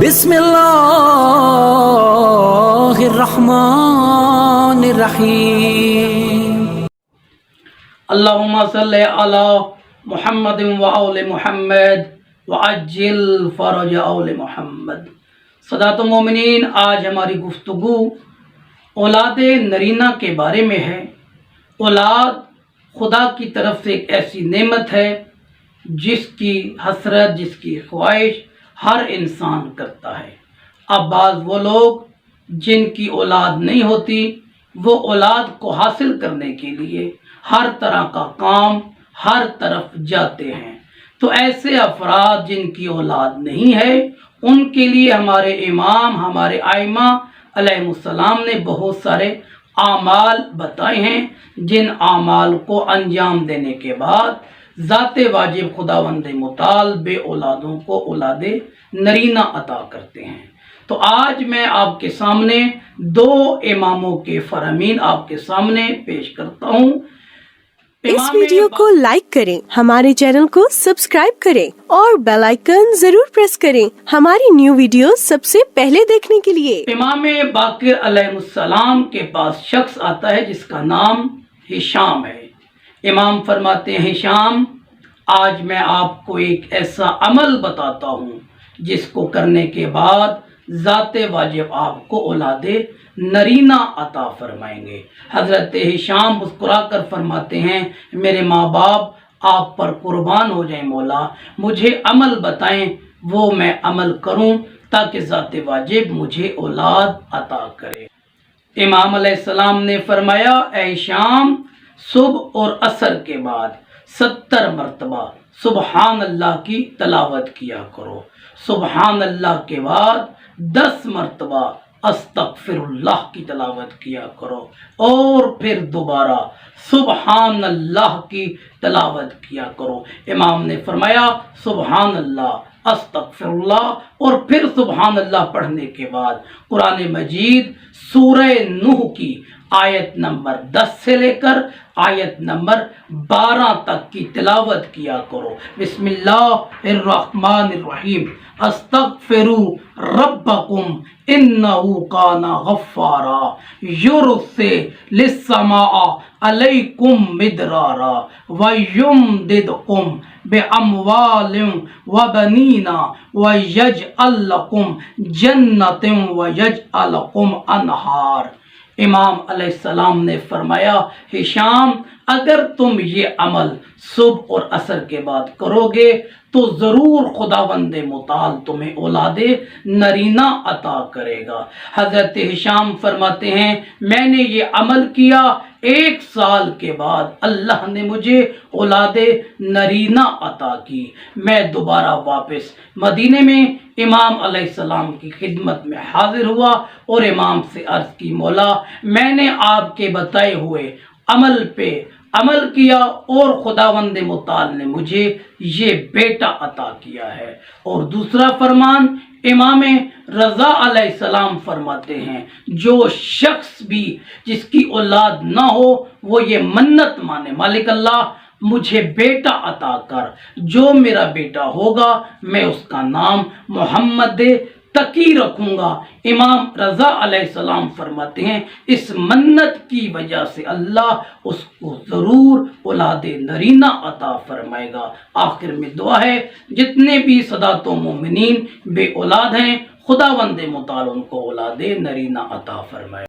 بسم اللہ الرحمن الرحیم اللہم صلی علی محمد وآل محمد وعجل فرج آل محمد۔ سادات مومنین، آج ہماری گفتگو اولاد نرینہ کے بارے میں ہے۔ اولاد خدا کی طرف سے ایک ایسی نعمت ہے جس کی حسرت، جس کی خواہش ہر انسان کرتا ہے۔ اب بعض وہ لوگ جن کی اولاد نہیں ہوتی، وہ اولاد کو حاصل کرنے کے لیے ہر طرح کا کام ہر طرف جاتے ہیں۔ تو ایسے افراد جن کی اولاد نہیں ہے، ان کے لیے ہمارے امام، ہمارے ائمہ علیہ السلام نے بہت سارے اعمال بتائے ہیں، جن اعمال کو انجام دینے کے بعد ذات واجب خداوند متعال بے اولادوں کو اولاد نرینہ عطا کرتے ہیں۔ تو آج میں آپ کے سامنے دو اماموں کے فرامین آپ کے سامنے پیش کرتا ہوں۔ اس ویڈیو کو لائک کریں، ہمارے چینل کو سبسکرائب کریں اور بیل آئیکن ضرور پریس کریں ہماری نیو ویڈیو سب سے پہلے دیکھنے کے لیے۔ امام باقر علیہ السلام کے پاس شخص آتا ہے جس کا نام ہشام ہے۔ امام فرماتے ہیں، ہشام، آج میں آپ کو ایک ایسا عمل بتاتا ہوں جس کو کرنے کے بعد ذات واجب آپ کو اولاد نرینہ عطا فرمائیں گے۔ حضرت ہشام مسکرا کر فرماتے ہیں، میرے ماں باپ آپ پر قربان ہو جائیں مولا، مجھے عمل بتائیں، وہ میں عمل کروں تاکہ ذات واجب مجھے اولاد عطا کرے۔ امام علیہ السلام نے فرمایا، اے ہشام، صبح اور عصر کے بعد 70 مرتبہ سبحان اللہ کی تلاوت کیا کرو۔ سبحان اللہ کے بعد 10 مرتبہ استغفر اللہ کی تلاوت کیا کرو، اور پھر دوبارہ سبحان اللہ کی تلاوت کیا کرو۔ امام نے فرمایا، سبحان اللہ، استغفر اللہ اور پھر سبحان اللہ پڑھنے کے بعد قرآن مجید سورہ نوح کی آیت نمبر 10 سے لے کر آیت نمبر 12 تک کی تلاوت کیا کرو۔ بسم اللہ الرحمن الرحیم، استغفروا ربکم انہ کان غفارا یرسل السماء علیکم مدرارا ویمددکم باموال وبنین ویجعل لکم جنات ویجعل لکم انہار۔ امام علیہ السلام نے فرمایا، ہشام، اگر تم یہ عمل صبح اور عصر کے بعد کرو گے تو ضرور خداوند متعال تمہیں اولاد نرینہ عطا کرے گا۔ حضرت ہشام فرماتے ہیں، میں نے یہ عمل کیا، 1 سال کے بعد اللہ نے مجھے اولاد نرینہ عطا کی۔ میں دوبارہ واپس مدینے میں امام علیہ السلام کی خدمت میں حاضر ہوا اور امام سے عرض کی، مولا، میں نے آپ کے بتائے ہوئے عمل پہ عمل کیا اور خداوند متعال نے مجھے یہ بیٹا عطا کیا ہے۔ اور دوسرا فرمان امام رضا علیہ السلام فرماتے ہیں، جو شخص بھی جس کی اولاد نہ ہو وہ یہ منت مانے، مالک اللہ مجھے بیٹا عطا کر، جو میرا بیٹا ہوگا میں اس کا نام محمد تقی رکھوں گا۔ امام رضا علیہ السلام فرماتے ہیں، اس منت کی وجہ سے اللہ اس کو ضرور اولاد نرینہ عطا فرمائے گا۔ آخر میں دعا ہے، جتنے بھی سادات و مومنین بے اولاد ہیں، خداوند متعال ان کو اولاد نرینہ عطا فرمائے۔